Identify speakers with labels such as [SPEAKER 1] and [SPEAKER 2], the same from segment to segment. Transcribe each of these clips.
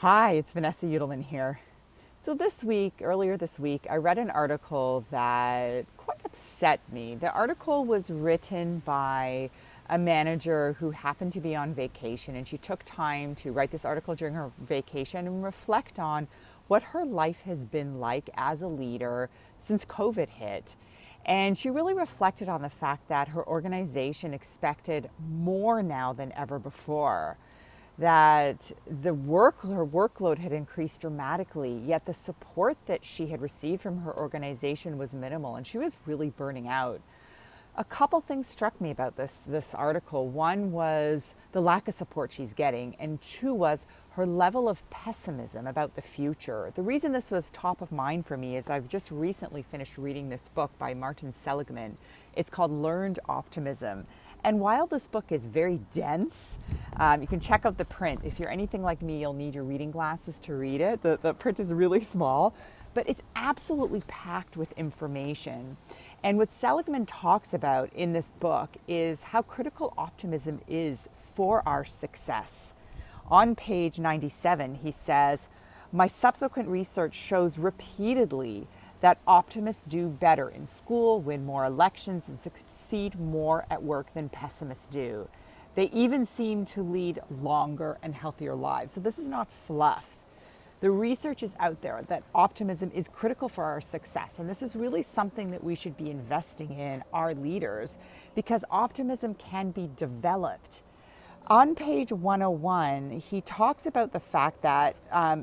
[SPEAKER 1] Hi, it's Vanessa Udelman here. So earlier this week, I read an article that quite upset me. The article was written by a manager who happened to be on vacation, and she took time to write this article during her vacation and reflect on what her life has been like as a leader since COVID hit. And she really reflected on the fact that her organization expected more now than ever before, that her workload had increased dramatically, yet the support that she had received from her organization was minimal, and she was really burning out. A couple things struck me about this article. One was the lack of support she's getting, and two was her level of pessimism about the future. The reason this was top of mind for me is I've just recently finished reading this book by Martin Seligman. It's called Learned Optimism. And while this book is very dense, you can check out the print. If you're anything like me, you'll need your reading glasses to read it. The print is really small, but it's absolutely packed with information. And what Seligman talks about in this book is how critical optimism is for our success. On page 97, he says, "My subsequent research shows repeatedly that optimists do better in school, win more elections, and succeed more at work than pessimists do. They even seem to lead longer and healthier lives." So this is not fluff. The research is out there that optimism is critical for our success, and this is really something that we should be investing in our leaders, because optimism can be developed. On page 101, he talks about the fact that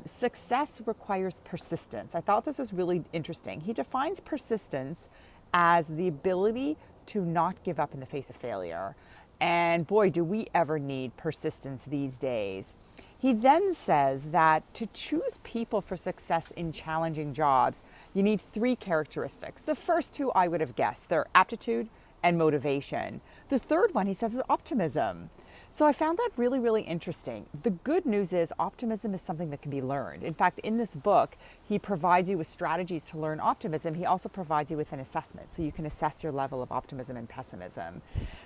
[SPEAKER 1] success requires persistence. I thought this was really interesting. He defines persistence as the ability to not give up in the face of failure. And boy, do we ever need persistence these days. He then says that to choose people for success in challenging jobs, you need three characteristics. The first two I would have guessed. They're aptitude and motivation. The third one, he says, is optimism. So I found that really, really interesting. The good news is optimism is something that can be learned. In fact, in this book, he provides you with strategies to learn optimism. He also provides you with an assessment, so you can assess your level of optimism and pessimism.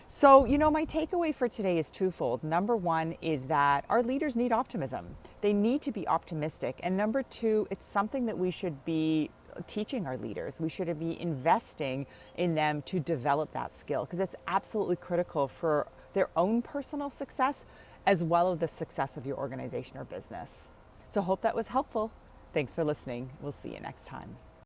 [SPEAKER 1] So, my takeaway for today is twofold. Number one is that our leaders need optimism. They need to be optimistic. And number two, it's something that we should be teaching our leaders. We should be investing in them to develop that skill, because it's absolutely critical for their own personal success as well as the success of your organization or business. So hope that was helpful. Thanks for listening. We'll see you next time.